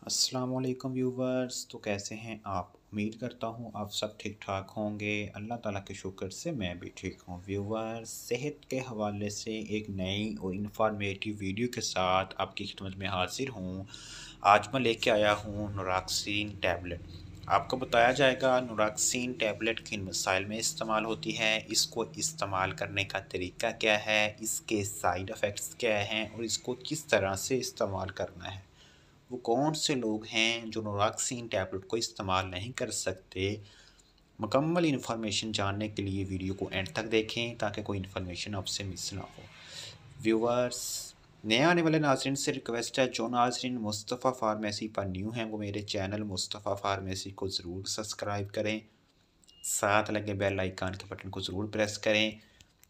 अस्सलाम वालेकुम व्यूवर्स। तो कैसे हैं आप? उम्मीद करता हूँ आप सब ठीक ठाक होंगे। अल्लाह ताला के शुक्र से मैं भी ठीक हूँ। व्यूवर्स, सेहत के हवाले से एक नई और इन्फॉर्मेटिव वीडियो के साथ आपकी खिदमत में हाजिर हूँ। आज मैं लेके आया हूँ नोराक्सिन टैबलेट। आपको बताया जाएगा नोराक्सिन टैबलेट किन मसाइल में इस्तेमाल होती है, इसको इस्तेमाल करने का तरीका क्या है, इसके साइड इफ़ेक्ट्स क्या हैं और इसको किस तरह से इस्तेमाल करना है। वो कौन से लोग हैं जो नोराक्सिन टैबलेट को इस्तेमाल नहीं कर सकते। मुकम्मल इन्फॉर्मेशन जानने के लिए वीडियो को एंड तक देखें ताकि कोई इन्फॉर्मेशन आपसे मिस ना हो। व्यूअर्स, नए आने वाले नाज़रीन से रिक्वेस्ट है, जो नाज़रीन मुस्तफ़ा फार्मेसी पर न्यू हैं वो मेरे चैनल मुस्तफ़ा फार्मेसी को ज़रूर सब्सक्राइब करें। साथ लगे बेल आइकन के बटन को ज़रूर प्रेस करें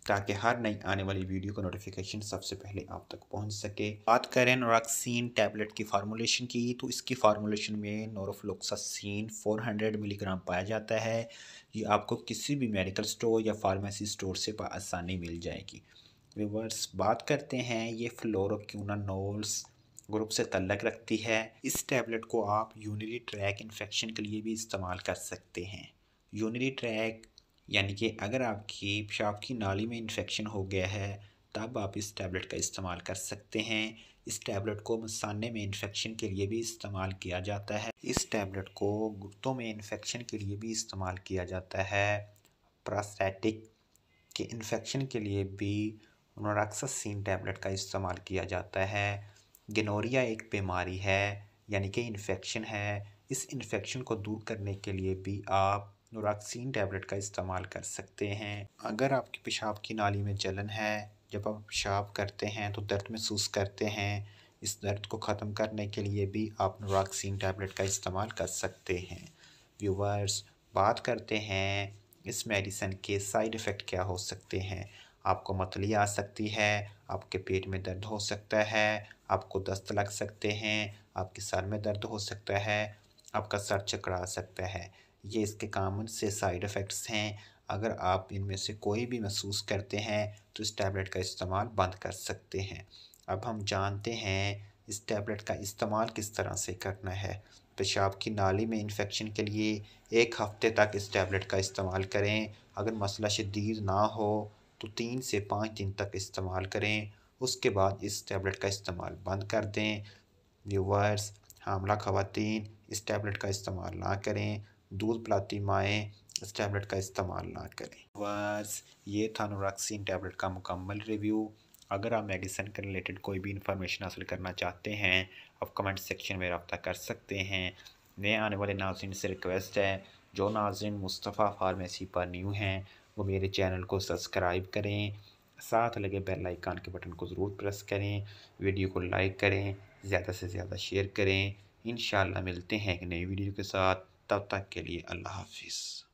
ताकि हर नई आने वाली वीडियो का नोटिफिकेशन सबसे पहले आप तक पहुंच सके। बात करें नोराक्सिन टैबलेट की फार्मूलेशन की, तो इसकी फार्मूलेशन में नोरोफ्लोक्सासिन 400 मिलीग्राम पाया जाता है। ये आपको किसी भी मेडिकल स्टोर या फार्मेसी स्टोर से आसानी मिल जाएगी। व्यूवर्स, बात करते हैं, ये फ्लोरोक्विनोनोल्स ग्रुप से तल्लक रखती है। इस टैबलेट को आप यूरिनरी ट्रैक इन्फेक्शन के लिए भी इस्तेमाल कर सकते हैं। यूरिनरी ट्रैक यानी कि अगर आपकी पेशाब की नाली में इन्फेक्शन हो गया है तब आप इस टैबलेट का इस्तेमाल कर सकते हैं। इस टैबलेट को मसाने में इन्फेक्शन के लिए भी इस्तेमाल किया जाता है। इस टैबलेट को गुर्दों में इन्फेक्शन के लिए भी इस्तेमाल किया जाता है। प्रोस्टैटिक के इन्फेक्शन के लिए भी नोराक्सासिन टैबलेट का इस्तेमाल किया जाता है। गिनोरिया एक बीमारी है यानी कि इन्फेक्शन है। इस इन्फेक्शन को दूर करने के लिए भी आप नोराक्सिन टैबलेट का इस्तेमाल कर सकते हैं। अगर आपकी पेशाब की नाली में जलन है, जब आप पेशाब करते हैं तो दर्द महसूस करते हैं, इस दर्द को ख़त्म करने के लिए भी आप नोराक्सिन टैबलेट का इस्तेमाल कर सकते हैं। व्यूवर्स, बात करते हैं इस मेडिसिन के साइड इफ़ेक्ट क्या हो सकते हैं। आपको मतली आ सकती है, आपके पेट में दर्द हो सकता है, आपको दस्त लग सकते हैं, आपके सर में दर्द हो सकता है, आपका सर चकरा सकता है। ये इसके कॉमन से साइड इफ़ेक्ट्स हैं। अगर आप इनमें से कोई भी महसूस करते हैं तो इस टैबलेट का इस्तेमाल बंद कर सकते हैं। अब हम जानते हैं इस टैबलेट का इस्तेमाल किस तरह से करना है। पेशाब की नाली में इन्फेक्शन के लिए 1 हफ़्ते तक इस टैबलेट का इस्तेमाल करें। अगर मसला शदीद ना हो तो 3 से 5 दिन तक इस्तेमाल करें। उसके बाद इस टैबलेट का इस्तेमाल बंद कर दें। व्यूवर्स, हामला ख़वातीन इस टैबलेट का इस्तेमाल ना करें। दूध पिलाती माएँ इस टैबलेट का इस्तेमाल ना करें। व्यूवर्स, ये था नोराक्सिन टैबलेट का मुकम्मल रिव्यू। अगर आप मेडिसिन के रिलेटेड कोई भी इंफॉर्मेशन हासिल करना चाहते हैं, आप कमेंट सेक्शन में रब्ता कर सकते हैं। नए आने वाले नाज़रीन से रिक्वेस्ट है, जो नाज़रीन मुस्तफ़ा फार्मेसी पर न्यू हैं वो मेरे चैनल को सब्सक्राइब करें। साथ लगे बेल आइकन के बटन को ज़रूर प्रेस करें। वीडियो को लाइक करें, ज़्यादा से ज़्यादा शेयर करें। इंशाअल्लाह मिलते हैं एक नई वीडियो के साथ। तब तक के लिए अल्लाह हाफ़िज़।